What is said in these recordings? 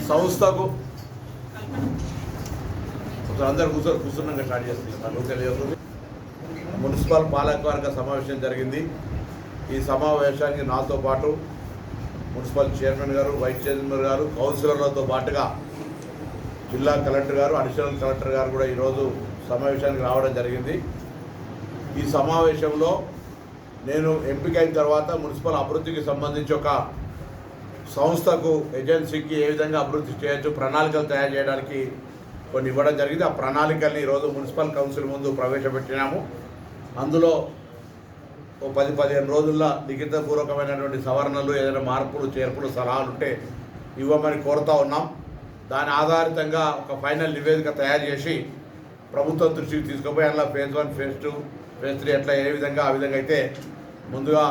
సంస్థకు అందరు కూర్చున్నాక స్టార్ట్ చేస్తుంది. మున్సిపల్ పాలకవర్గ సమావేశం జరిగింది. ఈ సమావేశానికి నాతో పాటు మున్సిపల్ చైర్మన్ గారు, వైస్ చైర్మన్ గారు, కౌన్సిలర్లతో పాటుగా జిల్లా కలెక్టర్ గారు, అడిషనల్ కలెక్టర్ గారు కూడా ఈరోజు సమావేశానికి రావడం జరిగింది. ఈ సమావేశంలో నేను ఎంపికైన తర్వాత మున్సిపల్ అభివృద్ధికి సంబంధించి ఒక సంస్థకు, ఏజెన్సీకి ఏ విధంగా అభివృద్ధి చేయొచ్చు, ప్రణాళికలు తయారు చేయడానికి కొన్ని ఇవ్వడం జరిగింది. ఆ ప్రణాళికల్ని ఈరోజు మున్సిపల్ కౌన్సిల్ ముందు ప్రవేశపెట్టినాము. అందులో ఓ 10-15 రోజుల్లో లిఖితపూర్వకమైనటువంటి సవరణలు, ఏదైనా మార్పులు, చేర్పులు, సలహాలు ఉంటే ఇవ్వమని కోరుతూ ఉన్నాం. దాని ఆధారితంగా ఒక ఫైనల్ నివేదిక తయారు చేసి ప్రభుత్వం దృష్టికి తీసుకుపోయి అందులో ఫేజ్ 1, ఫేజ్ 2, ఫేజ్ 3 ఎట్లా ఏ విధంగా ఆ విధంగా అయితే ముందుగా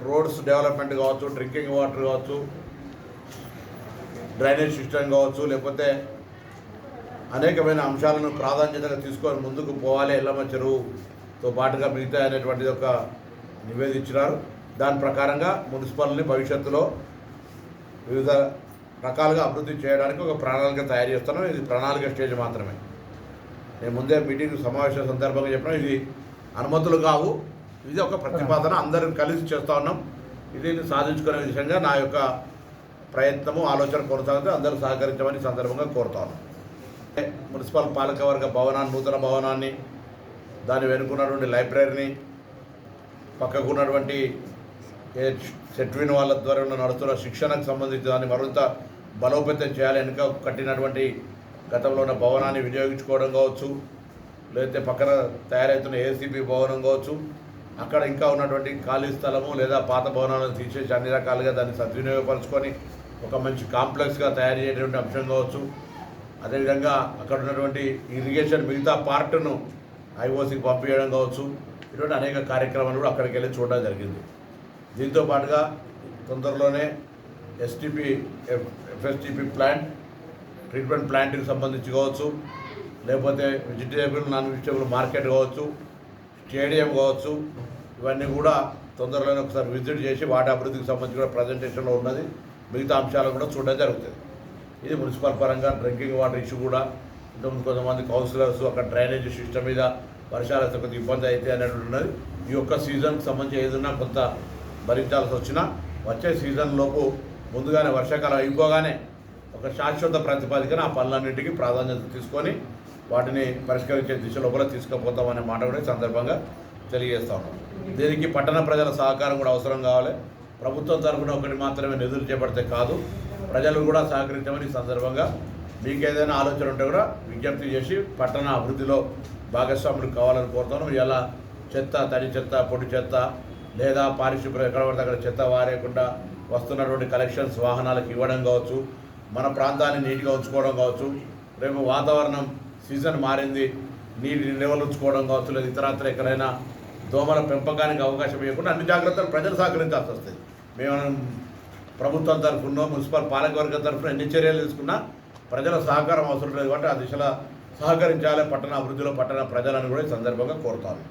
రోడ్స్ డెవలప్మెంట్ కావచ్చు, డ్రింకింగ్ వాటర్ కావచ్చు, డ్రైనేజ్ సిస్టమ్ కావచ్చు, లేకపోతే అనేకమైన అంశాలను ప్రాధాన్యతగా తీసుకొని ముందుకు పోవాలి. ఎల్లమ్మ చెరువుతో పాటుగా మిగతా అనేటువంటిది ఒక నివేదించినారు. దాని ప్రకారంగా మున్సిపల్ని భవిష్యత్తులో వివిధ రకాలుగా అభివృద్ధి చేయడానికి ఒక ప్రణాళిక తయారు చేస్తున్నాం. ఇది ప్రణాళిక స్టేజ్ మాత్రమే. నేను ముందే మీటింగ్ సమావేశం సందర్భంగా చెప్పినా ఇది అనుమతులు కావు, ఇది ఒక ప్రతిపాదన, అందరం కలిసి చేస్తూ ఉన్నాం. ఇది సాధించుకునే విషయంగా నా యొక్క ప్రయత్నము, ఆలోచన కొనసాగుతూ అందరూ సహకరించమని సందర్భంగా కోరుతా ఉన్నాం. మున్సిపల్ పాలకవర్గ భవనాన్ని, నూతన భవనాన్ని, దాని వెనుకున్నటువంటి లైబ్రరీని, పక్కకు ఉన్నటువంటి సెట్విన్ వాళ్ళ ద్వారా నడుస్తున్న శిక్షణకు సంబంధించి దాన్ని మరింత బలోపేతం చేయాలి. వెనుక కట్టినటువంటి గతంలో ఉన్న భవనాన్ని వినియోగించుకోవడం కావచ్చు, లేకపోతే పక్కన తయారవుతున్న ఏసీబీ భవనం కావచ్చు, అక్కడ ఇంకా ఉన్నటువంటి ఖాళీ స్థలము లేదా పాత భవనాలను తీసేసి అన్ని రకాలుగా దాన్ని సద్వినియోగపరుచుకొని ఒక మంచి కాంప్లెక్స్గా తయారు చేయటువంటి అంశం కావచ్చు. అదేవిధంగా అక్కడ ఉన్నటువంటి ఇరిగేషన్ మిగతా పార్ట్ను ఐఓసీకి పంపించడం కావచ్చు. ఇటువంటి అనేక కార్యక్రమాలు కూడా అక్కడికి వెళ్ళి చూడడం జరిగింది. దీంతో పాటుగా తొందరలోనే ఎఫ్ఎస్టిపి ప్లాంట్, ట్రీట్మెంట్ ప్లాంట్కి సంబంధించి కావచ్చు, లేకపోతే వెజిటేబుల్, నాన్ వెజిటేబుల్ మార్కెట్ కావచ్చు, స్టేడియం కావచ్చు, ఇవన్నీ కూడా తొందరలోనే ఒకసారి విజిట్ చేసి వాటి అభివృద్ధికి సంబంధించి కూడా ప్రజెంటేషన్లో ఉన్నది. మిగతా అంశాలు కూడా చూడడం జరుగుతుంది. ఇది మున్సిపల్ పరంగా డ్రింకింగ్ వాటర్ ఇష్యూ కూడా ఇంతకుముందు కొంతమంది కౌన్సిలర్స్ అక్కడ డ్రైనేజ్ సిస్టమ్ మీద వర్షాలు కొద్ది ఇబ్బంది అయితే అనేటువంటి ఉన్నది. ఈ యొక్క సీజన్కి సంబంధించి ఏదైనా కొంత భరించాల్సి వచ్చినా వచ్చే సీజన్లోపు ముందుగానే వర్షాకాలం అయిపోగానే ఒక శాశ్వత ప్రాతిపదికన ఆ పనులన్నింటికి ప్రాధాన్యత తీసుకొని వాటిని పరిష్కరించే దిశలో కూడా తీసుకుపోతామనే మాట కూడా సందర్భంగా తెలియజేస్తాం. దీనికి పట్టణ ప్రజల సహకారం కూడా అవసరం కావాలి. ప్రభుత్వం తరఫున ఒకటి మాత్రమే నిధులు చేపడితే కాదు, ప్రజలు కూడా సహకరించమని సందర్భంగా మీకు ఏదైనా ఆలోచన ఉంటే కూడా విజ్ఞప్తి చేసి పట్టణ అభివృద్ధిలో భాగస్వాములు కావాలని కోరుతాను. ఇలా చెత్త, తడి చెత్త, పొడి చెత్త లేదా పారిశుభ్రం ఎక్కడ పడితే అక్కడ చెత్త వారేయకుండా వస్తున్నటువంటి కలెక్షన్స్ వాహనాలకు ఇవ్వడం కావచ్చు, మన ప్రాంతాన్ని నీట్గా ఉంచుకోవడం కావచ్చు, రేపు వాతావరణం సీజన్ మారింది నీటి లెవెల్ ఉంచుకోవడం కావచ్చు, లేదా ఇతరత్ర ఎక్కడైనా దోమల పెంపకానికి అవకాశం ఇవ్వకుండా అన్ని జాగ్రత్తలు ప్రజలు సహకరించాల్సి వస్తుంది. మేము ప్రభుత్వం తరఫున, మున్సిపల్ పాలకవర్గం తరఫున ఎన్ని చర్యలు తీసుకున్నా ప్రజల సహకారం అవసరం లేదు కాబట్టి ఆ దిశలో సహకరించాలి పట్టణ అభివృద్ధిలో పట్టణ ప్రజలను కూడా ఈ సందర్భంగా కోరుతాను.